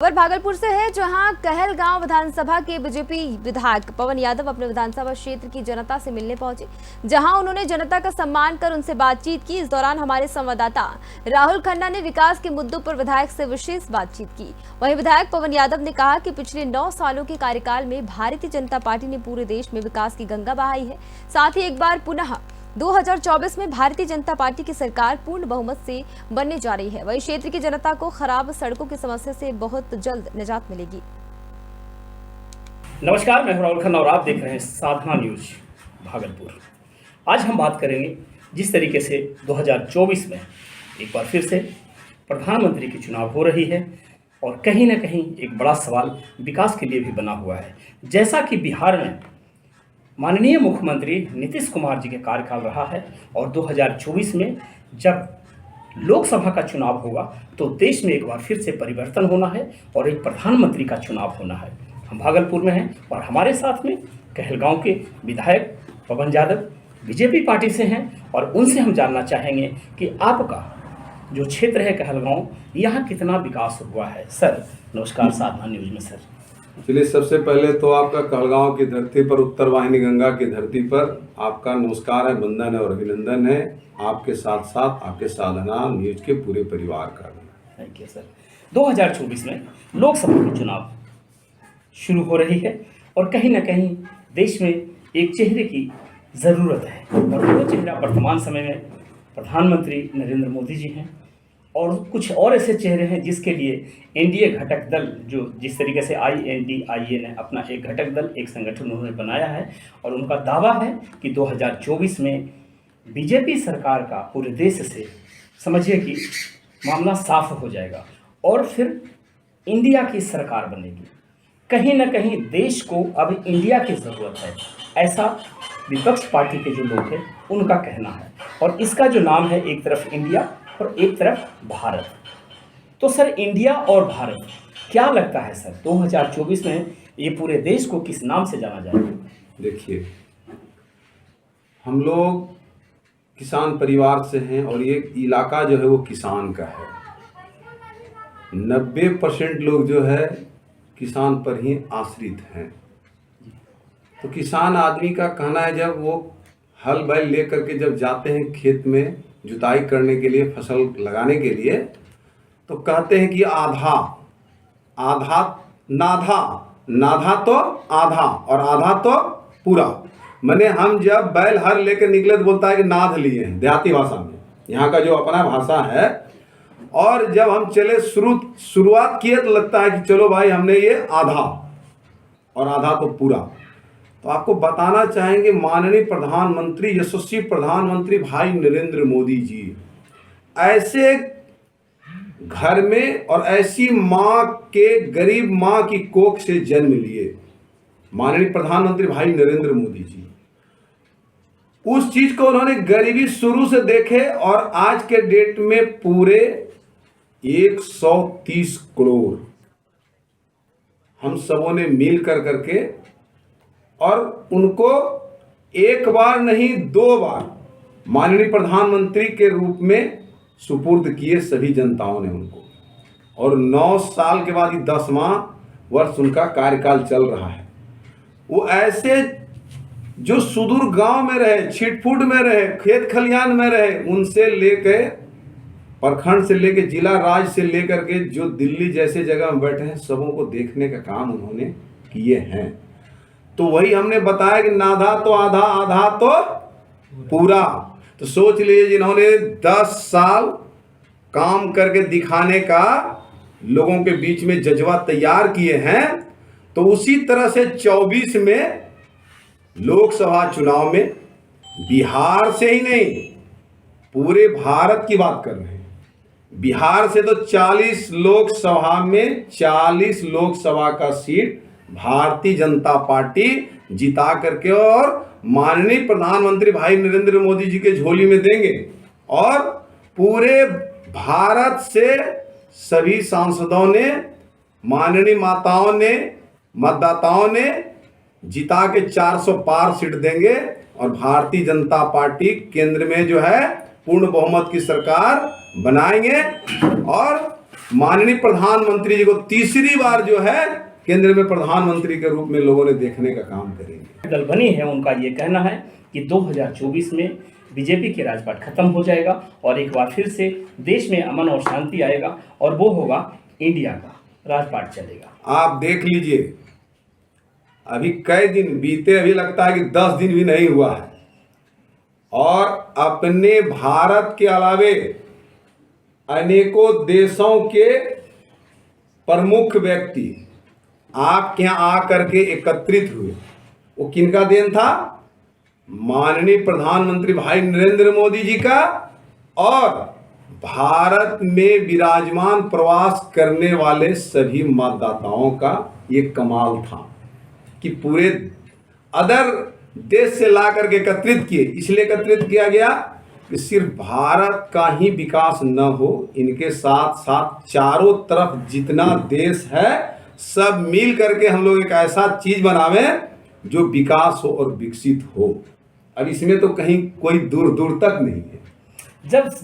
खबर भागलपुर से है, जहां कहलगांव विधानसभा के बीजेपी विधायक पवन यादव अपने विधानसभा क्षेत्र की जनता से मिलने पहुंचे, जहां उन्होंने जनता का सम्मान कर उनसे बातचीत की। इस दौरान हमारे संवाददाता राहुल खन्ना ने विकास के मुद्दों पर विधायक से विशेष बातचीत की। वहीं विधायक पवन यादव ने कहा कि पिछले 9 सालों के कार्यकाल में भारतीय जनता पार्टी ने पूरे देश में विकास की गंगा बहाई है। साथ ही एक बार पुनः 2024 में भारतीय जनता पार्टी की सरकार पूर्ण बहुमत से बनने जा रही है। वहीं क्षेत्र की जनता को खराब सड़कों की समस्या से बहुत जल्द निजात मिलेगी। नमस्कार, मैं राहुल खन्ना और आप देख रहे हैं साधना न्यूज भागलपुर। आज हम बात करेंगे जिस तरीके से 2024 में एक बार फिर से प्रधानमंत्री की चुनाव हो रही है और कहीं ना कहीं एक बड़ा सवाल विकास के लिए भी बना हुआ है। जैसा कि बिहार में माननीय मुख्यमंत्री नीतीश कुमार जी के कार्यकाल रहा है और 2024 में जब लोकसभा का चुनाव होगा तो देश में एक बार फिर से परिवर्तन होना है और एक प्रधानमंत्री का चुनाव होना है। हम भागलपुर में हैं और हमारे साथ में कहलगांव के विधायक पवन यादव बीजेपी पार्टी से हैं और उनसे हम जानना चाहेंगे कि आपका जो क्षेत्र है कहलगांव, यहाँ कितना विकास हुआ है। सर नमस्कार, साधना न्यूज में सर। चलिए, सबसे पहले तो आपका कहलगांव की धरती पर, उत्तर वाहिनी गंगा की धरती पर आपका नमस्कार है, वंदन है और अभिनंदन है। आपके साथ साथ आपके साधना न्यूज के पूरे परिवार का। Thank you sir. 2024 में लोकसभा के चुनाव शुरू हो रही है और कहीं ना कहीं देश में एक चेहरे की ज़रूरत है और वो चेहरा वर्तमान समय में प्रधानमंत्री नरेंद्र मोदी जी हैं और कुछ और ऐसे चेहरे हैं जिसके लिए एनडीए घटक दल, जो जिस तरीके से INDIA ने अपना एक घटक दल, एक संगठन उन्होंने बनाया है और उनका दावा है कि 2024 में बीजेपी सरकार का पूरे देश से समझिए कि मामला साफ हो जाएगा और फिर इंडिया की सरकार बनेगी। कहीं ना कहीं देश को अब इंडिया की ज़रूरत है, ऐसा विपक्ष पार्टी के जो लोग हैं उनका कहना है और इसका जो नाम है, एक तरफ इंडिया और एक तरफ भारत। तो सर, इंडिया और भारत, क्या लगता है सर 2024 में ये पूरे देश को किस नाम से जाना जाएगा? देखिए, हम लोग किसान परिवार से हैं और ये इलाका जो है वो किसान का है। 90% लोग जो है किसान पर ही आश्रित हैं। तो किसान आदमी का कहना है, जब वो हल बैल लेकर के जब जाते हैं खेत में जुताई करने के लिए, फसल लगाने के लिए, तो कहते हैं कि आधा आधा नाधा, नाधा तो आधा और आधा तो पूरा। माने हम जब बैल हर लेकर निकले तो बोलता है कि नाध लिए हैं, देहाती भाषा में, यहाँ का जो अपना भाषा है। और जब हम चले शुरुआत किए तो लगता है कि चलो भाई हमने ये आधा और आधा तो पूरा। तो आपको बताना चाहेंगे, माननीय प्रधानमंत्री, यशस्वी प्रधानमंत्री भाई नरेंद्र मोदी जी ऐसे घर में और ऐसी माँ के, गरीब माँ की कोख से जन्म लिए माननीय प्रधानमंत्री भाई नरेंद्र मोदी जी। उस चीज को उन्होंने गरीबी शुरू से देखे और आज के डेट में पूरे 130 करोड़ हम सबों ने मिल करके और उनको एक बार नहीं 2 बार माननीय प्रधानमंत्री के रूप में सुपुर्द किए सभी जनताओं ने उनको। और 9 साल के बाद 10वां वर्ष उनका कार्यकाल चल रहा है। वो ऐसे जो सुदूर गांव में रहे, छिटफुट में रहे, खेत खलियान में रहे, उनसे लेके प्रखंड से लेके जिला, राज्य से लेकर के जो दिल्ली जैसे जगह में बैठे हैं, सबों को देखने का काम उन्होंने किए हैं। तो वही हमने बताया कि नाधा तो आधा, आधा तो पूरा। तो सोच लीजिए, जिन्होंने 10 साल काम करके दिखाने का लोगों के बीच में जज्बा तैयार किए हैं, तो उसी तरह से 24 में लोकसभा चुनाव में बिहार से ही नहीं, पूरे भारत की बात कर रहे हैं। बिहार से तो 40 लोकसभा में 40 लोकसभा का सीट भारतीय जनता पार्टी जिता करके और माननीय प्रधानमंत्री भाई नरेंद्र मोदी जी के झोली में देंगे। और पूरे भारत से सभी सांसदों ने, माननीय माताओं ने, मतदाताओं ने जिता के 400 पार सीट देंगे और भारतीय जनता पार्टी केंद्र में जो है पूर्ण बहुमत की सरकार बनाएंगे और माननीय प्रधानमंत्री जी को तीसरी बार जो है केंद्र में प्रधानमंत्री के रूप में लोगों ने देखने का काम करेंगे। दल बनी है, उनका ये कहना है कि 2024 में बीजेपी के राजपाट खत्म हो जाएगा और एक बार फिर से देश में अमन और शांति आएगा और वो होगा इंडिया का राजपाट चलेगा। आप देख लीजिए, अभी कई दिन बीते, अभी लगता है कि 10 दिन भी नहीं हुआ है, और अपने भारत के अलावे अनेकों देशों के प्रमुख व्यक्ति आपके यहाँ आकर के एकत्रित हुए। वो किनका देन था? माननीय प्रधानमंत्री भाई नरेंद्र मोदी जी का और भारत में विराजमान प्रवास करने वाले सभी मतदाताओं का ये कमाल था कि पूरे अदर देश से ला करके एकत्रित किए। इसलिए एकत्रित किया गया कि सिर्फ भारत का ही विकास न हो, इनके साथ साथ चारों तरफ जितना देश है सब मिल करके हम लोग एक ऐसा चीज बनावे जो विकास हो और विकसित हो। अब इसमें तो कहीं कोई दूर दूर तक नहीं है।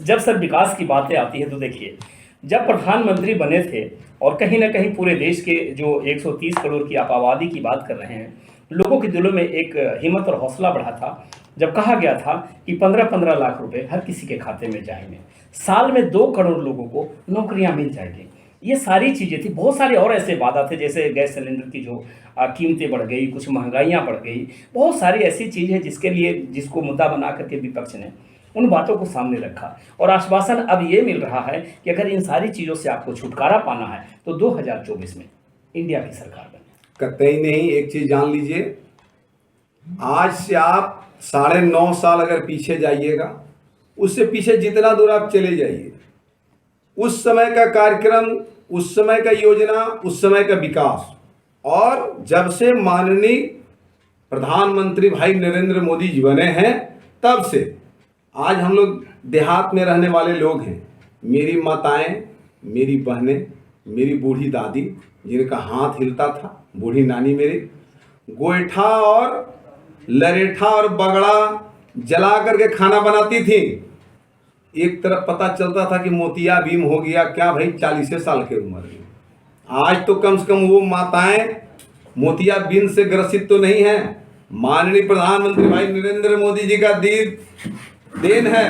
जब सर विकास की बातें आती है तो देखिए, जब प्रधानमंत्री बने थे और कहीं ना कहीं पूरे देश के जो 130 करोड़ की आप आबादी की बात कर रहे हैं, लोगों के दिलों में एक हिम्मत और हौसला बढ़ा था जब कहा गया था कि 15-15 लाख रुपए हर किसी के खाते में जाएंगे, साल में 2 करोड़ लोगों को नौकरियां मिल जाएंगी। ये सारी चीज़ें थी, बहुत सारे और ऐसे वादा थे, जैसे गैस सिलेंडर की जो कीमतें बढ़ गई, कुछ महंगाइयाँ बढ़ गई, बहुत सारी ऐसी चीज़ें जिसको मुद्दा बना करके विपक्ष ने उन बातों को सामने रखा और आश्वासन अब ये मिल रहा है कि अगर इन सारी चीज़ों से आपको छुटकारा पाना है तो 2024 में इंडिया की सरकार बने। कतई नहीं। एक चीज जान लीजिए, आज से आप 9.5 साल अगर पीछे जाइएगा, उससे पीछे जितना दूर आप चले जाइए, उस समय का कार्यक्रम, उस समय का योजना, उस समय का विकास, और जब से माननीय प्रधानमंत्री भाई नरेंद्र मोदी जी बने हैं तब से आज हम लोग देहात में रहने वाले लोग हैं, मेरी माताएं, मेरी बहनें, मेरी बूढ़ी दादी जिनका हाथ हिलता था, बूढ़ी नानी मेरी गोईठा और लरेठा और बगड़ा जला करके खाना बनाती थी। एक तरफ पता चलता था कि मोतिया भीम हो गया क्या भाई 40 साल के उम्र में। आज तो कम से कम वो माताएं मोतिया बिन से ग्रसित तो नहीं है। माननीय प्रधानमंत्री भाई नरेंद्र मोदी जी का देन है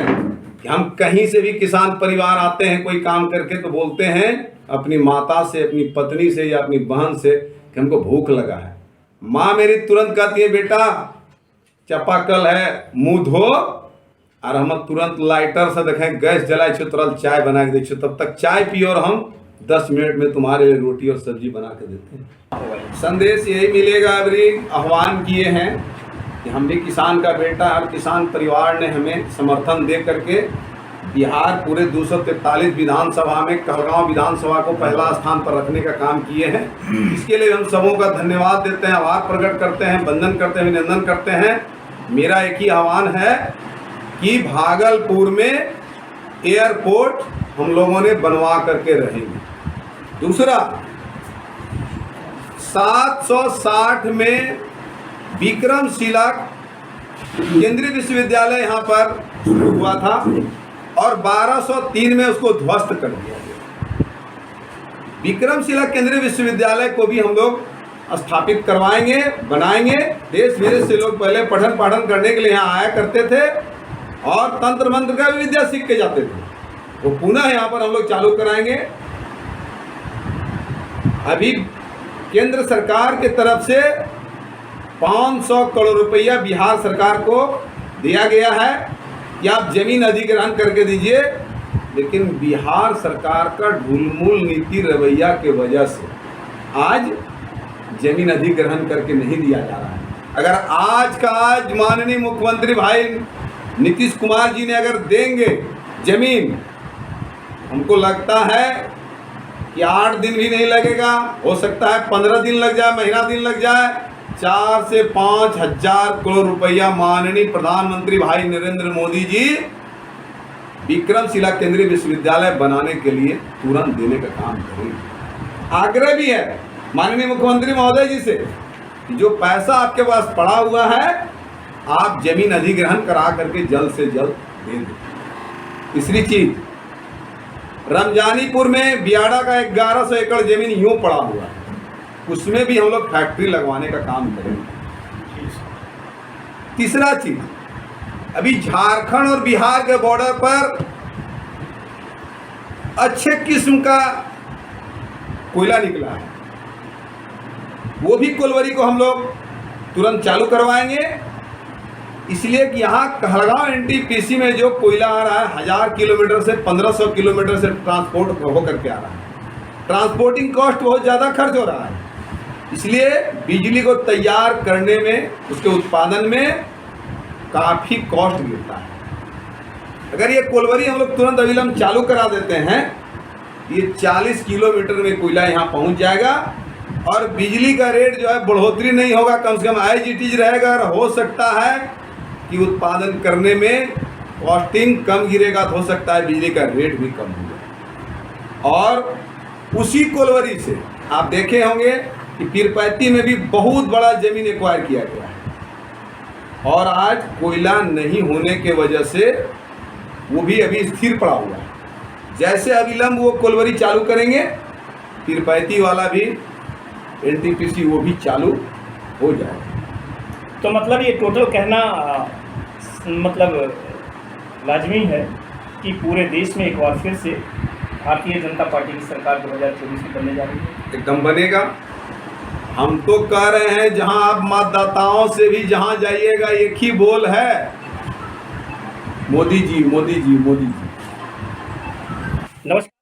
कि हम कहीं से भी किसान परिवार आते हैं कोई काम करके तो बोलते हैं अपनी माता से, अपनी पत्नी से या अपनी बहन से कि हमको भूख लगा है। माँ मेरी तुरंत कहती है बेटा चापाकल है मुंह धो, और हम तुरंत लाइटर से देखें गैस जलाए छो, तुरंत चाय बना के दे, तब तक चाय पियो और हम 10 मिनट में तुम्हारे लिए रोटी और सब्जी बना के देते हैं। संदेश यही मिलेगा। अभी आह्वान किए हैं कि हम भी किसान का बेटा, हर किसान परिवार ने हमें समर्थन दे करके बिहार पूरे 243 विधानसभा में कहलगांव विधानसभा को पहला स्थान पर रखने का काम किए हैं। इसके लिए हम सबों का धन्यवाद देते हैं, आभार प्रकट करते हैं, वंदन करते हैं, अभिनंदन करते हैं। मेरा एक ही आह्वान है कि भागलपुर में एयरपोर्ट हम लोगों ने बनवा करके रहेंगे। दूसरा, 760 में विक्रमशिला केंद्रीय विश्वविद्यालय यहाँ पर शुरू हुआ था और 1203 में उसको ध्वस्त कर दिया गया। विक्रमशिला केंद्रीय विश्वविद्यालय को भी हम लोग स्थापित करवाएंगे, बनाएंगे। देश विदेश से लोग पहले पठन पाठन करने के लिए यहाँ आया करते थे और तंत्र मंत्र का भी विद्या सीख के जाते थे, वो पुनः यहाँ पर हम लोग चालू कराएंगे। अभी केंद्र सरकार की तरफ से 500 करोड़ रुपया बिहार सरकार को दिया गया है कि आप जमीन अधिग्रहण करके दीजिए, लेकिन बिहार सरकार का ढुलमुल नीति रवैया के वजह से आज जमीन अधिग्रहण करके नहीं दिया जा रहा है। अगर आज का आज माननीय मुख्यमंत्री भाई नीतीश कुमार जी ने अगर देंगे जमीन, हमको लगता है कि 8 दिन भी नहीं लगेगा, हो सकता है 15 दिन लग जाए, महीना दिन लग जाए। 4 से 5 हजार करोड़ रुपया माननीय प्रधानमंत्री भाई नरेंद्र मोदी जी विक्रमशिला केंद्रीय विश्वविद्यालय बनाने के लिए तुरंत देने का काम करेंगे। आग्रह भी है माननीय मुख्यमंत्री महोदय जी से कि जो पैसा आपके पास पड़ा हुआ है आप जमीन अधिग्रहण करा करके जल्द से जल्द दे दें। तीसरी चीज, रमजानीपुर में बियाड़ा का 1100 एकड़ जमीन यूं पड़ा हुआ है, उसमें भी हम लोग फैक्ट्री लगवाने का काम करेंगे। तीसरा चीज, अभी झारखंड और बिहार के बॉर्डर पर अच्छे किस्म का कोयला निकला है, वो भी कोलवरी को हम लोग तुरंत चालू करवाएंगे। इसलिए कि यहाँ कहलगांव एनटीपीसी में जो कोयला आ रहा है 1000 किलोमीटर से 1500 किलोमीटर से ट्रांसपोर्ट होकर के आ रहा है, ट्रांसपोर्टिंग कॉस्ट बहुत ज़्यादा खर्च हो रहा है। इसलिए बिजली को तैयार करने में, उसके उत्पादन में काफ़ी कॉस्ट गिरता है। अगर ये कोलवरी हम लोग तुरंत अविलंब चालू करा देते हैं, ये 40 किलोमीटर में कोयला यहाँ पहुँच जाएगा और बिजली का रेट जो है बढ़ोतरी नहीं होगा, कम से कम एज इट इज रहेगा। और हो सकता है कि उत्पादन करने में कॉस्टिंग कम गिरेगा, तो हो सकता है बिजली का रेट भी कम होगा। और उसी कोलवरी से आप देखे होंगे कि पीरपैती में भी बहुत बड़ा जमीन एक्वायर किया गया है और आज कोयला नहीं होने के वजह से वो भी अभी स्थिर पड़ा हुआ है। जैसे अविलंब वो कोलवरी चालू करेंगे, पीरपैती वाला भी एनटीपीसी वो भी चालू हो जाएगा। तो मतलब ये टोटल कहना मतलब लाजमी है कि पूरे देश में एक बार फिर से भारतीय जनता पार्टी की सरकार 2024 में बनने जा रही है। एकदम बनेगा। हम तो कह रहे हैं, जहां आप मतदाताओं से भी जहां जाइएगा एक ही बोल है, मोदी जी मोदी जी मोदी जी। नमस्कार।